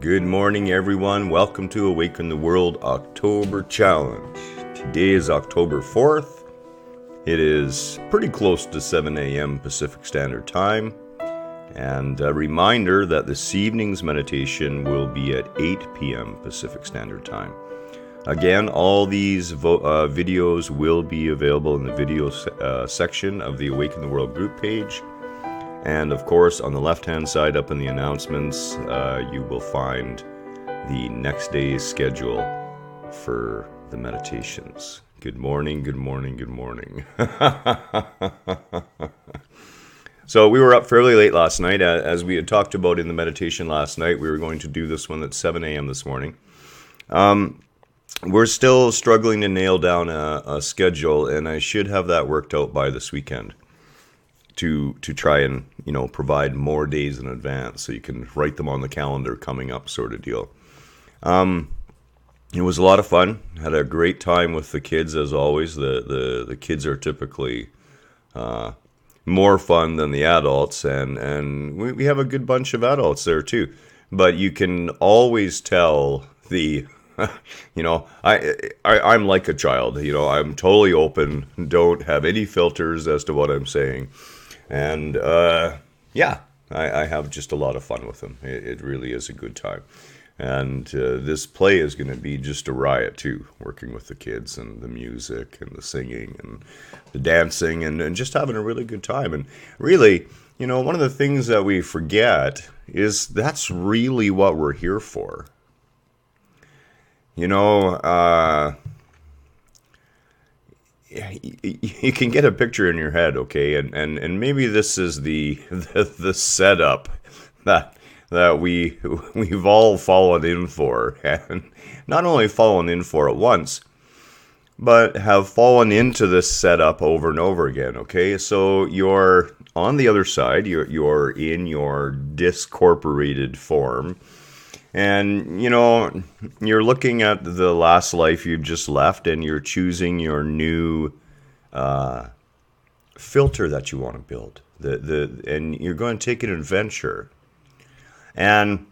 Good morning, everyone. Welcome to Awaken the World October Challenge. Today is October 4th. It is pretty close to 7 a.m. Pacific Standard Time. And a reminder that this evening's meditation will be at 8 p.m. Pacific Standard Time. Again, all these videos will be available in the video section of the Awaken the World group page. And of course, on the left-hand side up in the announcements, you will find the next day's schedule for the meditations. Good morning, good morning, good morning. So we were up fairly late last night. As we had talked about in the meditation last night, we were going to do this one at 7 a.m. this morning. We're still struggling to nail down a schedule, and I should have that worked out by this weekend. To try and, provide more days in advance so you can write them on the calendar coming up sort of deal. It was a lot of fun. Had a great time with the kids as always. The kids are typically more fun than the adults, and we have a good bunch of adults there too. But you can always tell I'm like a child. I'm totally open, don't have any filters as to what I'm saying. And, I have just a lot of fun with them. It really is a good time. And this play is going to be just a riot, too, working with the kids and the music and the singing and the dancing and just having a really good time. And really, one of the things that we forget is that's really what we're here for. You can get a picture in your head, okay, and maybe this is the setup that we've all fallen in for, and not only fallen in for it once, but have fallen into this setup over and over again. Okay, so you're on the other side, you're in your discorporated form. And, you're looking at the last life you've just left, and you're choosing your new filter that you want to build. And you're going to take an adventure. And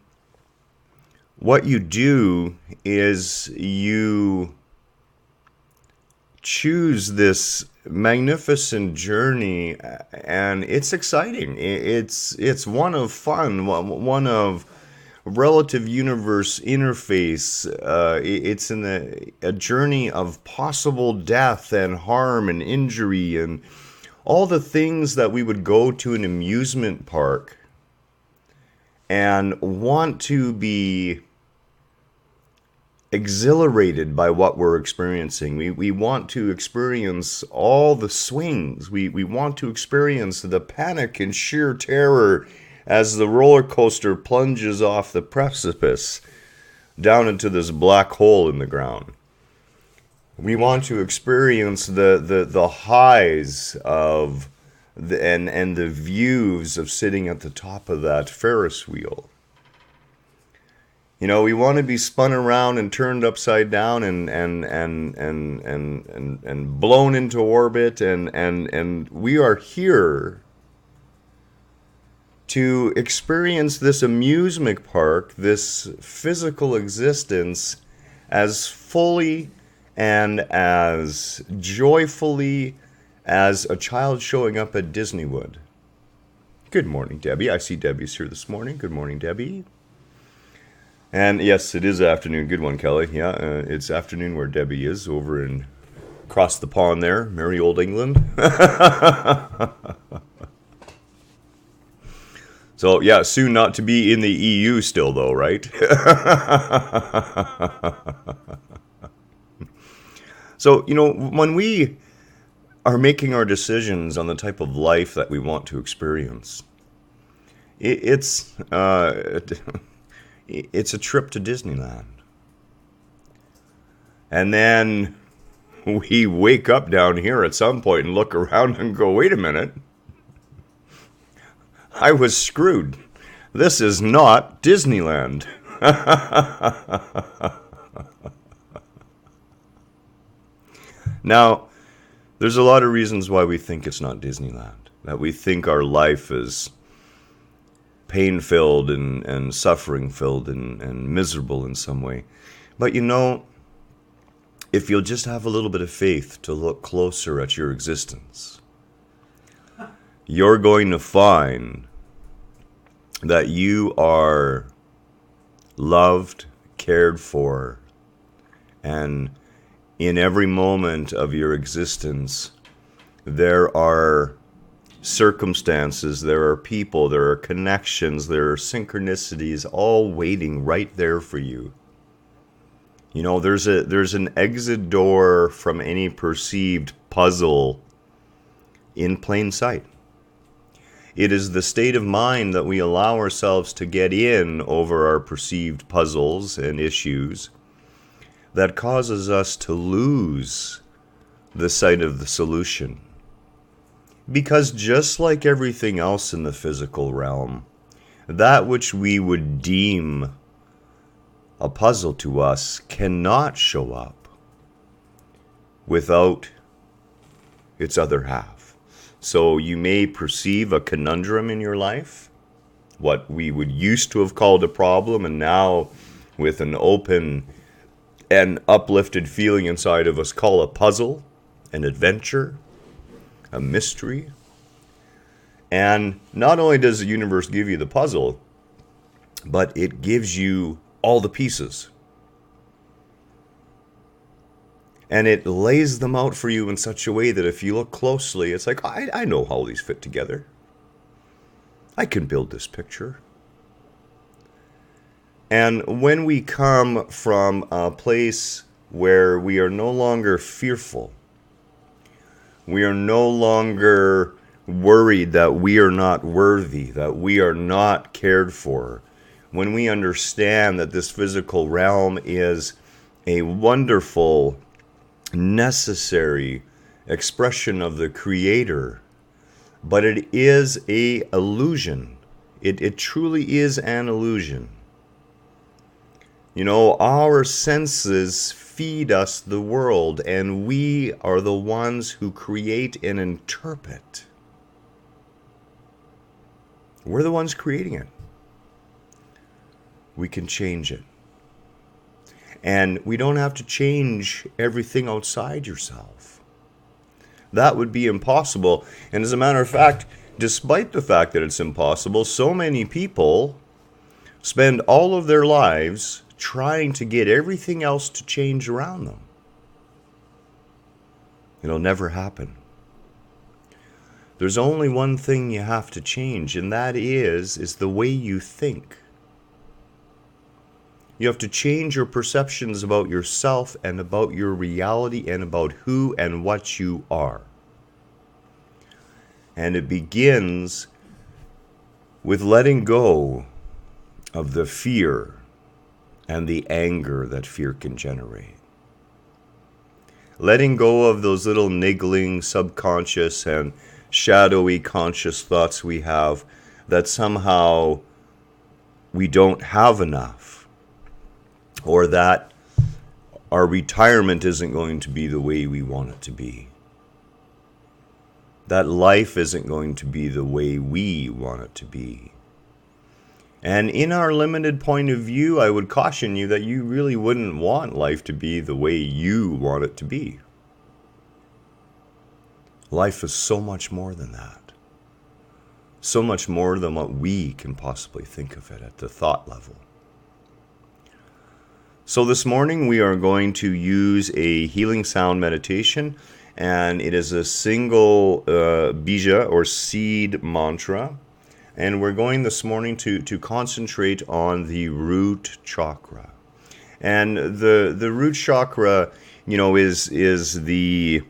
what you do is you choose this magnificent journey, and it's exciting. It's one of fun, one of relative universe interface. It's in a journey of possible death and harm and injury and all the things that we would go to an amusement park and want to be exhilarated by what we're experiencing. We want to experience all the swings. We want to experience the panic and sheer terror as the roller coaster plunges off the precipice down into this black hole in the ground. We want to experience the highs of and the views of sitting at the top of that Ferris wheel. We want to be spun around and turned upside down and blown into orbit, and we are here to experience this amusement park, this physical existence, as fully and as joyfully as a child showing up at Disney would. Good morning, Debbie. I see Debbie's here this morning. Good morning, Debbie. And yes, it is afternoon. Good one, Kelly. Yeah, it's afternoon where Debbie is, over in across the pond there, merry old England. So, yeah, soon not to be in the EU still, though, right? So, when we are making our decisions on the type of life that we want to experience, it's a trip to Disneyland. And then we wake up down here at some point and look around and go, wait a minute. I was screwed. This is not Disneyland. Now, there's a lot of reasons why we think it's not Disneyland. That we think our life is pain-filled and suffering-filled and miserable in some way. But you know, if you'll just have a little bit of faith to look closer at your existence, you're going to find that you are loved, cared for, and in every moment of your existence, there are circumstances, there are people, there are connections, there are synchronicities all waiting right there for you. You know, there's an exit door from any perceived puzzle in plain sight. It is the state of mind that we allow ourselves to get in over our perceived puzzles and issues that causes us to lose the sight of the solution. Because just like everything else in the physical realm, that which we would deem a puzzle to us cannot show up without its other half. So you may perceive a conundrum in your life, what we would used to have called a problem, and now with an open and uplifted feeling inside of us call a puzzle, an adventure, a mystery. And not only does the universe give you the puzzle, but it gives you all the pieces. And it lays them out for you in such a way that if you look closely, it's like, I know how these fit together. I can build this picture. And when we come from a place where we are no longer fearful, we are no longer worried that we are not worthy, that we are not cared for, when we understand that this physical realm is a wonderful, necessary expression of the Creator, but it is an illusion. It truly is an illusion. You know, our senses feed us the world, and we are the ones who create and interpret. We're the ones creating it. We can change it. And we don't have to change everything outside yourself. That would be impossible. And as a matter of fact, despite the fact that it's impossible, so many people spend all of their lives trying to get everything else to change around them. It'll never happen. There's only one thing you have to change, and that is the way you think. You have to change your perceptions about yourself and about your reality and about who and what you are. And it begins with letting go of the fear and the anger that fear can generate. Letting go of those little niggling subconscious and shadowy conscious thoughts we have that somehow we don't have enough, or that our retirement isn't going to be the way we want it to be, that life isn't going to be the way we want it to be. And in our limited point of view, I would caution you that you really wouldn't want life to be the way you want it to be. Life is so much more than that. So much more than what we can possibly think of it at the thought level. So this morning we are going to use a healing sound meditation, and it is a single bija or seed mantra. And we're going this morning to concentrate on the root chakra. And the root chakra, you know, is the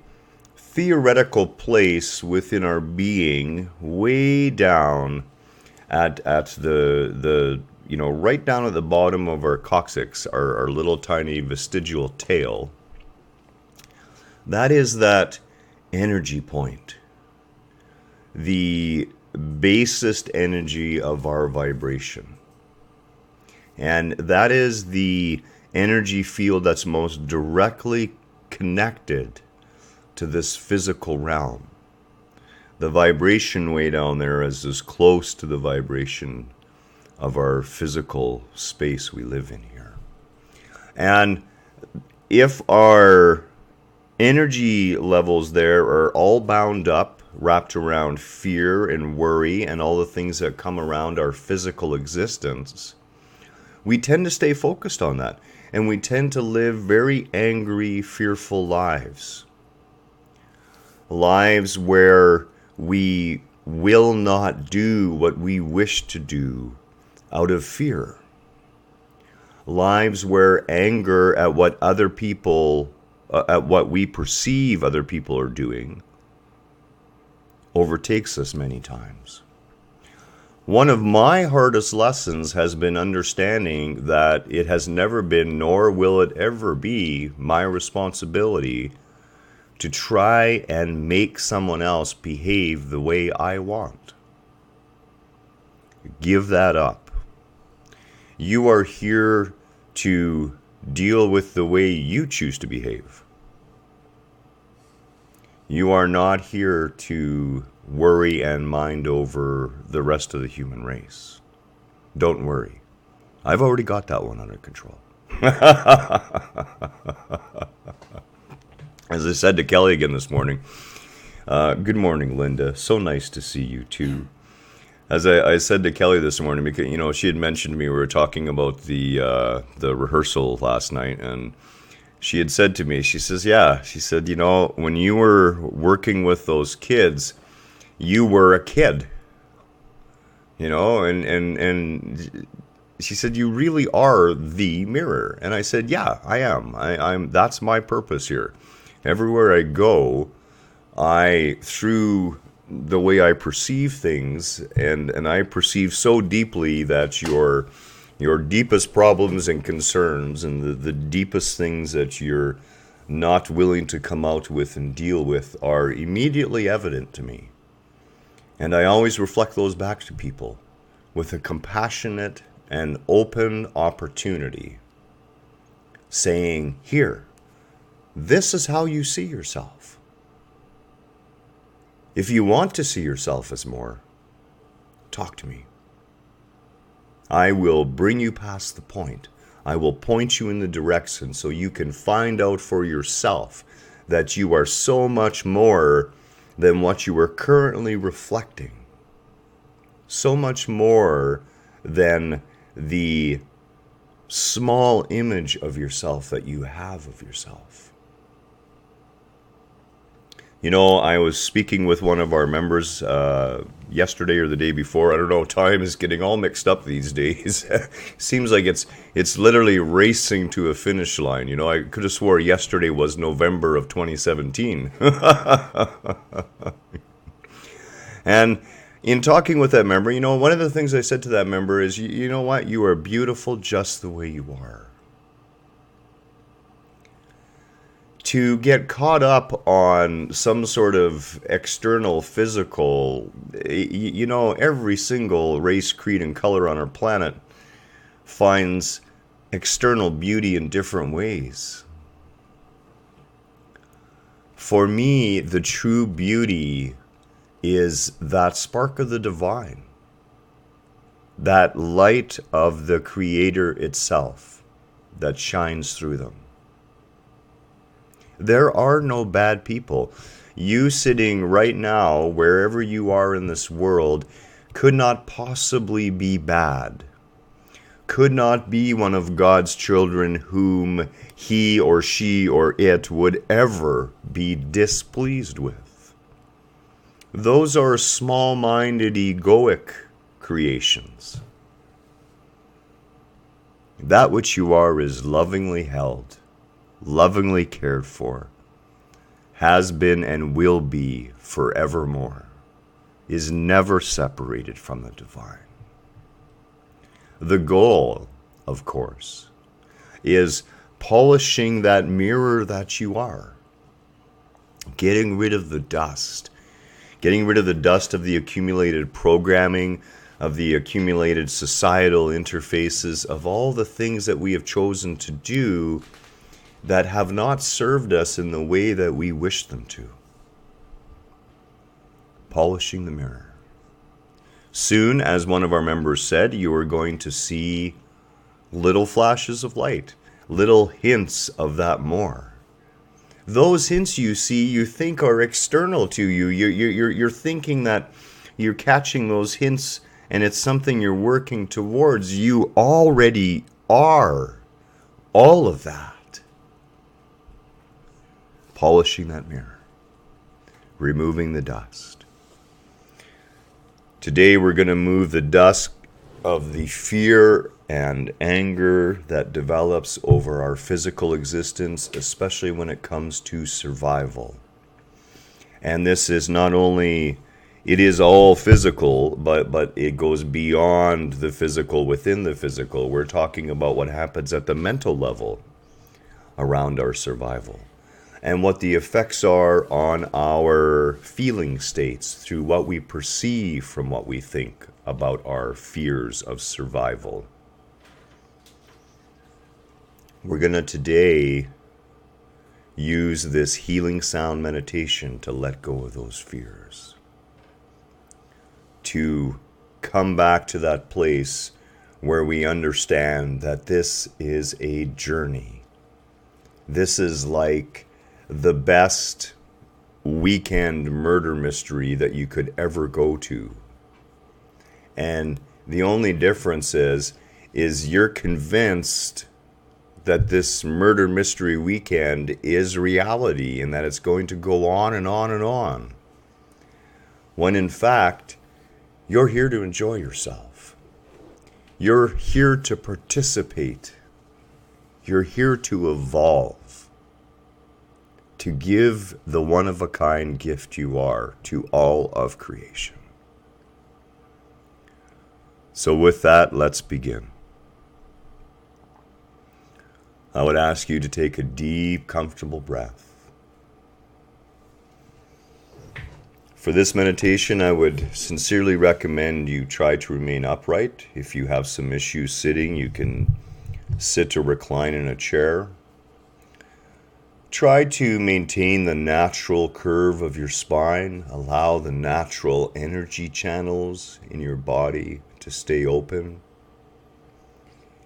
theoretical place within our being, way down at the you know, right down at the bottom of our coccyx, our little tiny vestigial tail. That is that energy point, the basest energy of our vibration. And that is the energy field that's most directly connected to this physical realm. The vibration way down there is as close to the vibration of our physical space we live in here. And if our energy levels there are all bound up, wrapped around fear and worry and all the things that come around our physical existence, we tend to stay focused on that. And we tend to live very angry, fearful lives. Lives where we will not do what we wish to do out of fear. Lives where anger at what other people, at what we perceive other people are doing, overtakes us many times. One of my hardest lessons has been understanding that it has never been, nor will it ever be, my responsibility to try and make someone else behave the way I want. Give that up. You are here to deal with the way you choose to behave. You are not here to worry and mind over the rest of the human race. Don't worry. I've already got that one under control. As I said to Kelly again this morning, good morning, Linda. So nice to see you too. As I said to Kelly this morning, because she had mentioned to me, we were talking about the rehearsal last night, and she had said to me, she said, when you were working with those kids, you were a kid, and she said, you really are the mirror. And I said, yeah, I am. I'm. That's my purpose here. Everywhere I go, through the way I perceive things, and I perceive so deeply that your deepest problems and concerns and the deepest things that you're not willing to come out with and deal with are immediately evident to me. And I always reflect those back to people with a compassionate and open opportunity, saying, here, this is how you see yourself. If you want to see yourself as more, talk to me. I will bring you past the point. I will point you in the direction so you can find out for yourself that you are so much more than what you are currently reflecting. So much more than the small image of yourself that you have of yourself. I was speaking with one of our members yesterday or the day before. I don't know, time is getting all mixed up these days. Seems like it's literally racing to a finish line. I could have swore yesterday was November of 2017. And in talking with that member, one of the things I said to that member is, you know what? You are beautiful just the way you are. To get caught up on some sort of external physical, every single race, creed, and color on our planet finds external beauty in different ways. For me, the true beauty is that spark of the divine, that light of the Creator itself that shines through them. There are no bad people. You sitting right now, wherever you are in this world, could not possibly be bad. Could not be one of God's children whom he or she or it would ever be displeased with. Those are small-minded, egoic creations. That which you are is lovingly held, lovingly cared for, has been and will be forevermore, is never separated from the divine. The goal, of course, is polishing that mirror that you are, getting rid of the dust, getting rid of the dust of the accumulated programming, of the accumulated societal interfaces, of all the things that we have chosen to do that have not served us in the way that we wish them to. Polishing the mirror. Soon, as one of our members said, you are going to see little flashes of light, little hints of that more. Those hints you see, you think are external to you. You're thinking that you're catching those hints and it's something you're working towards. You already are all of that. Polishing that mirror, removing the dust. Today we're going to move the dust of the fear and anger that develops over our physical existence, especially when it comes to survival. And this is not only, it is all physical, but it goes beyond the physical within the physical. We're talking about what happens at the mental level around our survival, and what the effects are on our feeling states through what we perceive from what we think about our fears of survival. We're going to today use this healing sound meditation to let go of those fears, to come back to that place where we understand that this is a journey. This is like the best weekend murder mystery that you could ever go to. And the only difference is you're convinced that this murder mystery weekend is reality and that it's going to go on and on and on. When in fact, you're here to enjoy yourself. You're here to participate. You're here to evolve, to give the one-of-a-kind gift you are to all of creation. So with that, let's begin. I would ask you to take a deep, comfortable breath. For this meditation, I would sincerely recommend you try to remain upright. If you have some issues sitting, you can sit or recline in a chair. Try to maintain the natural curve of your spine. Allow the natural energy channels in your body to stay open.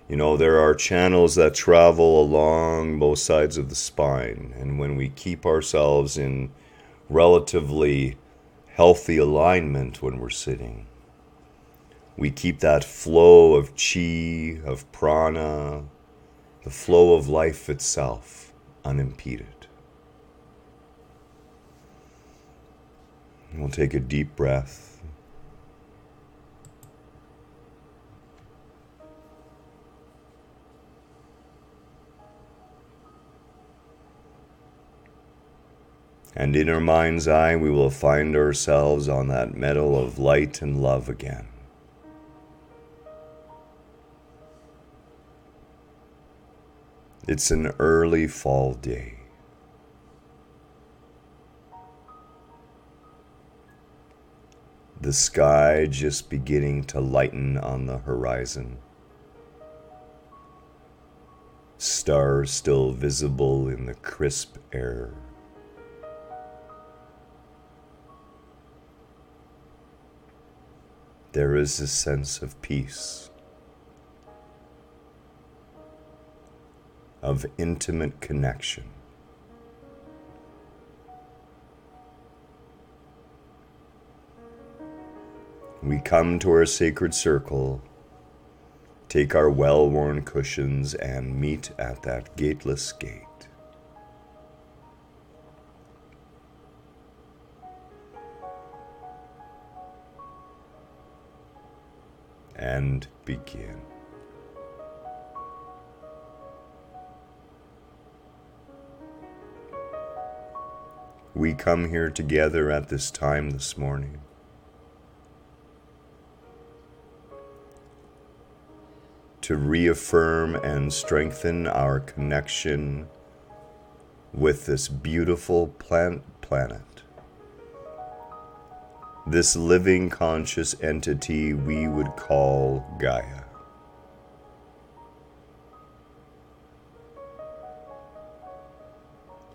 You know, there are channels that travel along both sides of the spine, and when we keep ourselves in relatively healthy alignment when we're sitting, we keep that flow of chi, of prana, the flow of life itself unimpeded. We'll take a deep breath. And in our mind's eye, we will find ourselves on that meadow of light and love again. It's an early fall day. The sky just beginning to lighten on the horizon. Stars still visible in the crisp air. There is a sense of peace, of intimate connection. We come to our sacred circle, take our well-worn cushions, and meet at that gateless gate. And begin. We come here together at this time this morning to reaffirm and strengthen our connection with this beautiful planet. This living conscious entity we would call Gaia.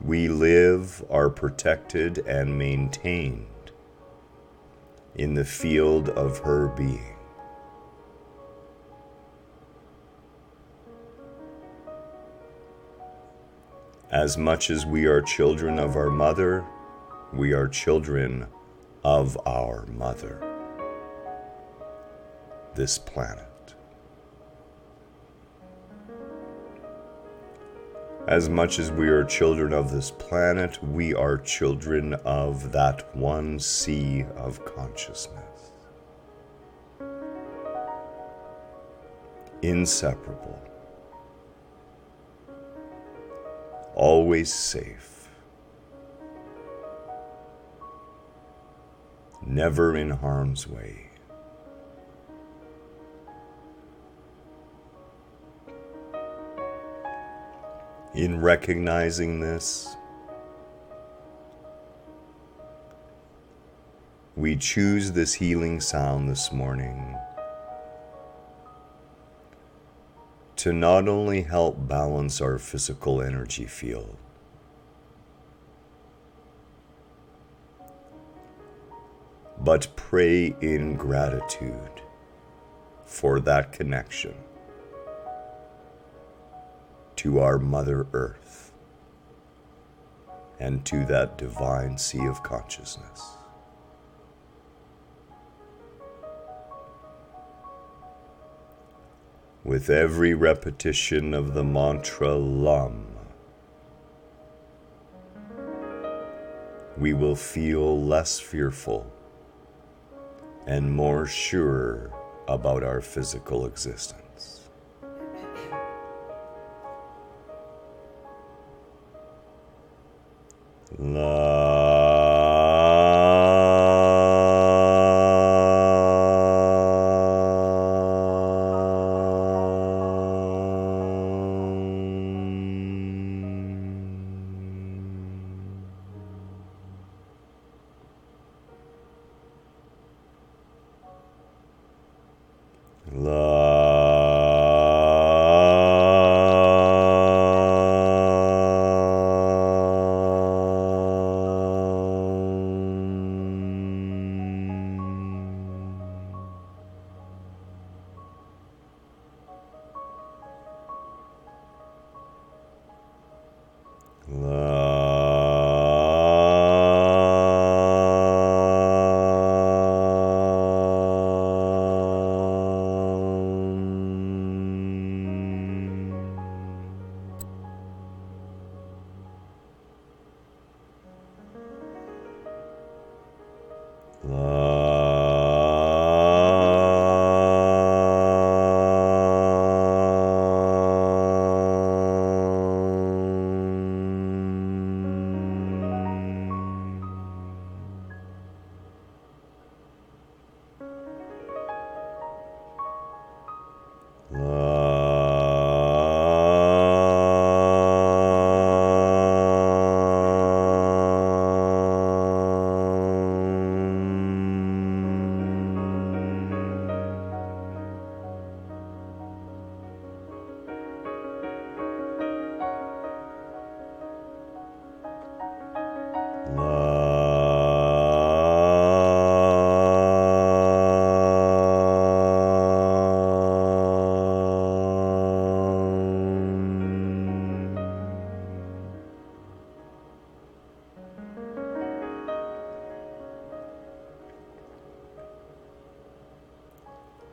We live, are protected, and maintained in the field of her being. As much as we are children of our mother, we are children of our mother, this planet. As much as we are children of this planet, we are children of that one sea of consciousness. Inseparable. Always safe. Never in harm's way. In recognizing this, we choose this healing sound this morning to not only help balance our physical energy field, but pray in gratitude for that connection to our Mother Earth and to that divine sea of consciousness. With every repetition of the mantra LUM, we will feel less fearful and more sure about our physical existence.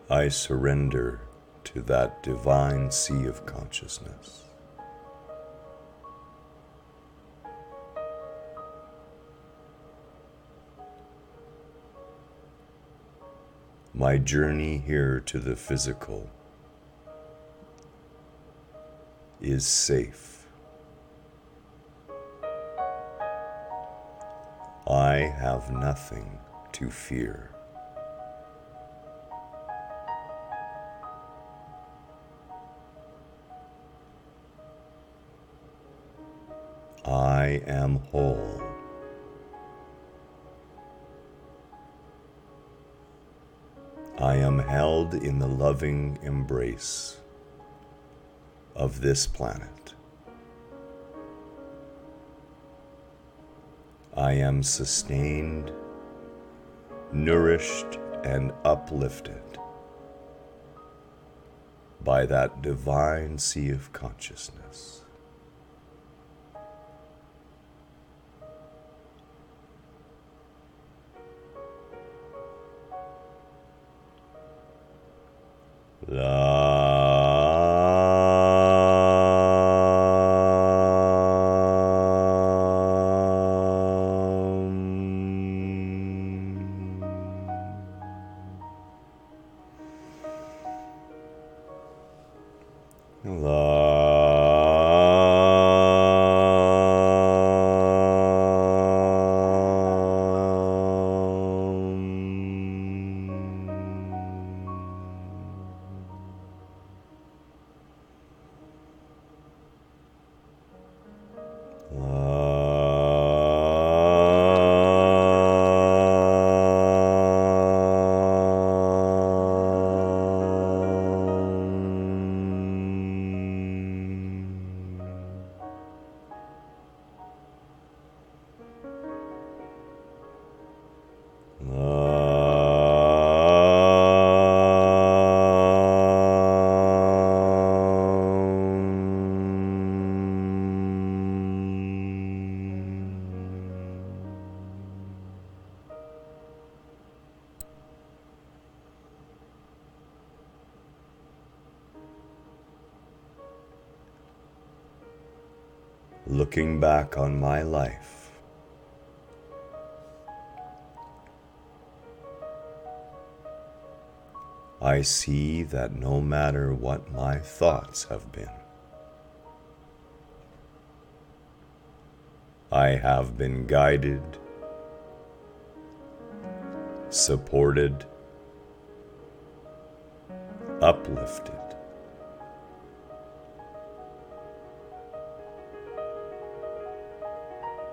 I surrender to that divine sea of consciousness. My journey here to the physical is safe. I have nothing to fear. I am whole. I am held in the loving embrace of this planet. I am sustained, nourished and uplifted by that divine sea of consciousness. Looking back on my life, I see that no matter what my thoughts have been, I have been guided, supported, uplifted.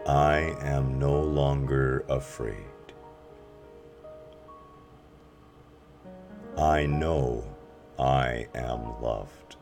I am no longer afraid. I know I am loved.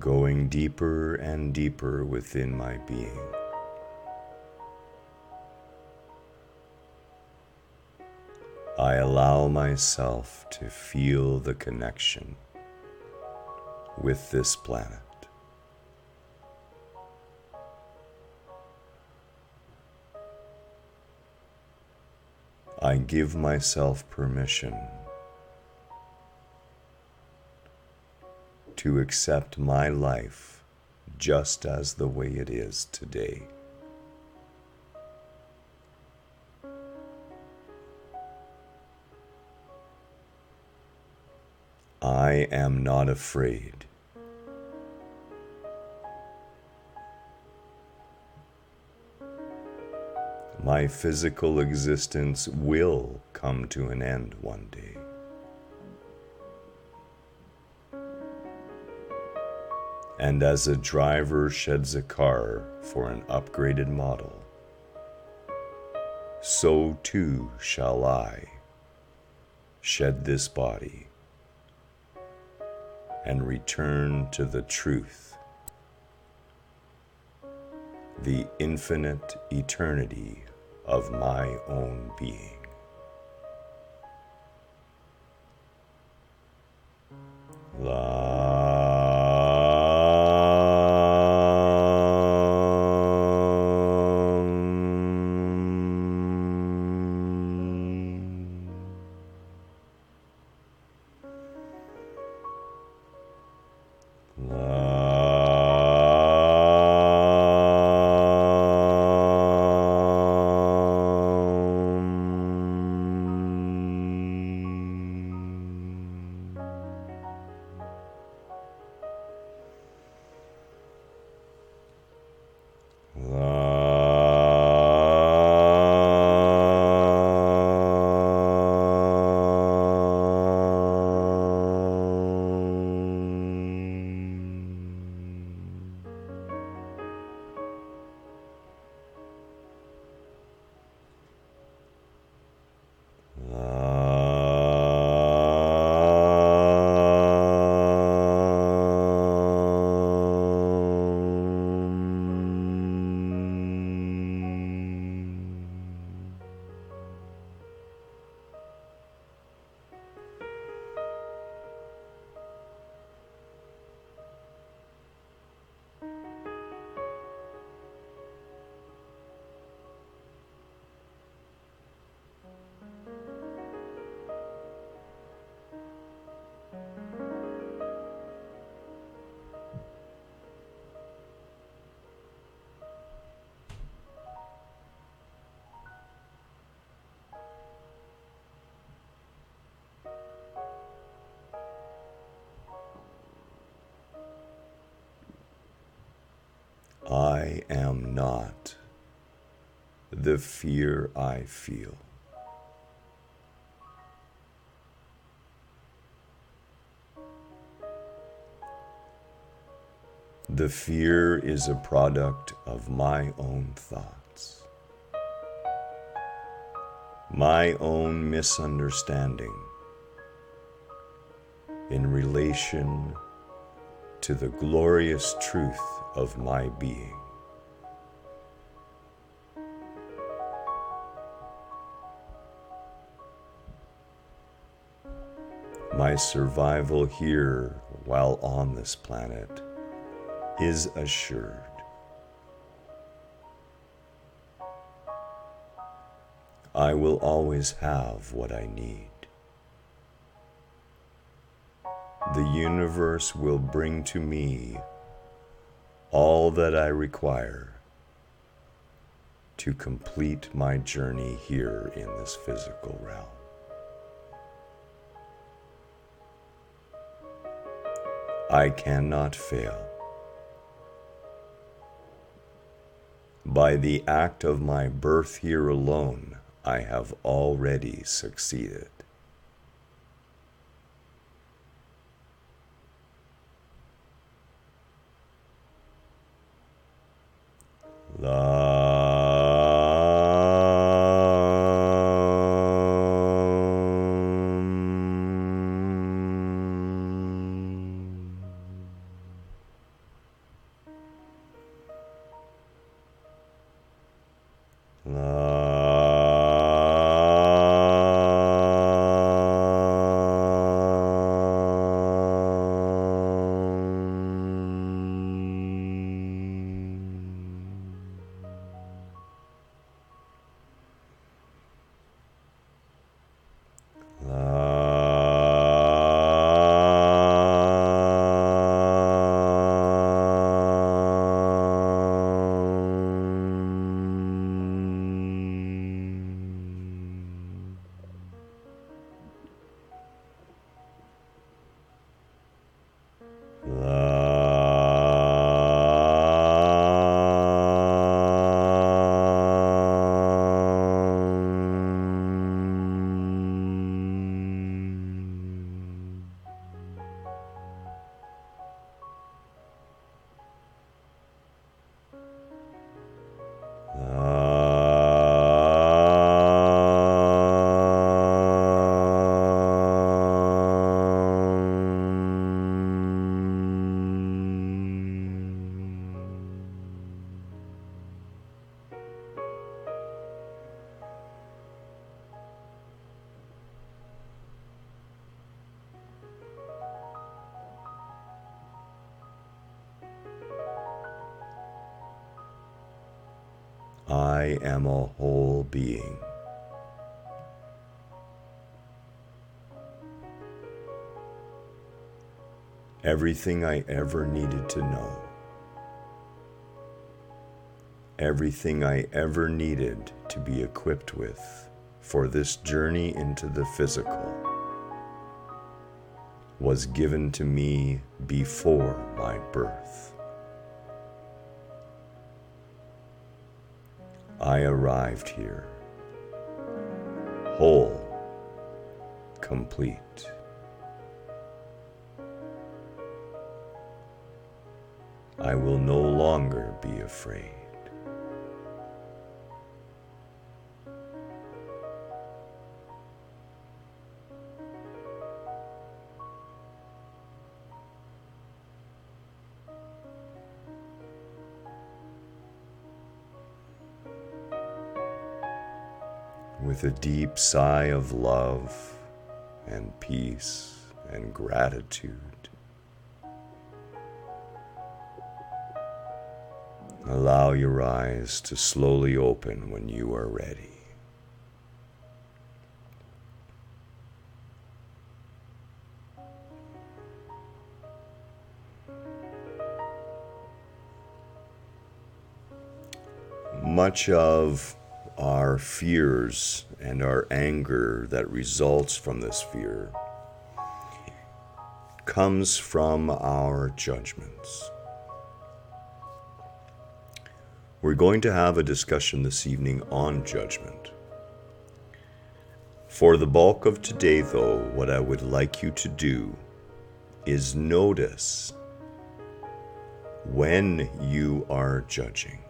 Going deeper and deeper within my being. I allow myself to feel the connection with this planet. I give myself permission to accept my life just as the way it is today. I am not afraid. My physical existence will come to an end one day. And as a driver sheds a car for an upgraded model, so too shall I shed this body and return to the truth, the infinite eternity of my own being. I am not the fear I feel. The fear is a product of my own thoughts, my own misunderstanding in relation to the glorious truth of my being. My survival here while on this planet is assured. I will always have what I need. The universe will bring to me all that I require to complete my journey here in this physical realm. I cannot fail. By the act of my birth here alone, I have already succeeded. I am a whole being. Everything I ever needed to know, everything I ever needed to be equipped with for this journey into the physical was given to me before my birth. I arrived here, whole, complete. I will no longer be afraid. With a deep sigh of love and peace and gratitude, allow your eyes to slowly open when you are ready. Much of our fears and our anger that results from this fear comes from our judgments. We're going to have a discussion this evening on judgment. For the bulk of today, though, what I would like you to do is notice when you are judging.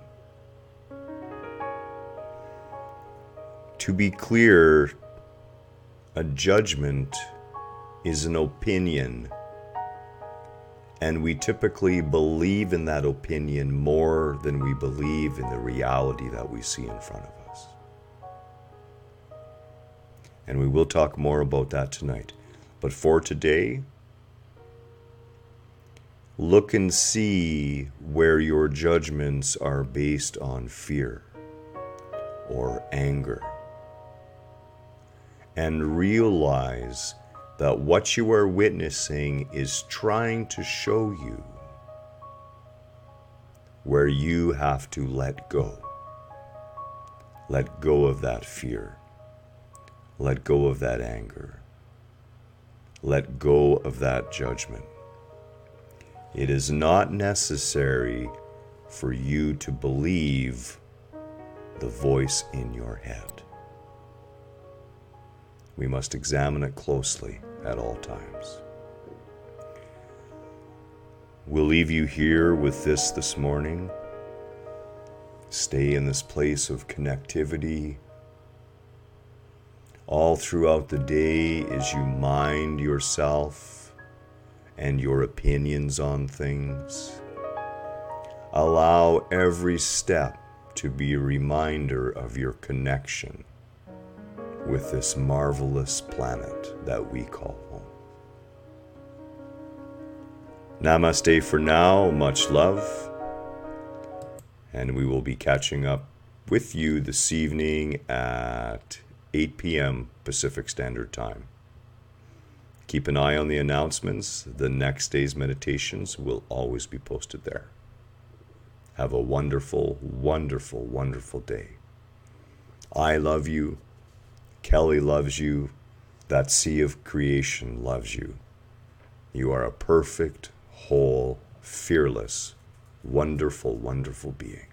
To be clear, a judgment is an opinion, and we typically believe in that opinion more than we believe in the reality that we see in front of us. And we will talk more about that tonight. But for today, look and see where your judgments are based on fear or anger. And realize that what you are witnessing is trying to show you where you have to let go. Let go of that fear. Let go of that anger. Let go of that judgment. It is not necessary for you to believe the voice in your head. We must examine it closely at all times. We'll leave you here with this morning. Stay in this place of connectivity all throughout the day as you mind yourself and your opinions on things. Allow every step to be a reminder of your connection with this marvelous planet that we call home. Namaste for now, much love, and we will be catching up with you this evening at 8 p.m. Pacific Standard Time. Keep an eye on the announcements. The next day's meditations will always be posted there. Have a wonderful, wonderful, wonderful day. I love you. Kelly loves you. That sea of creation loves you. You are a perfect, whole, fearless, wonderful, wonderful being.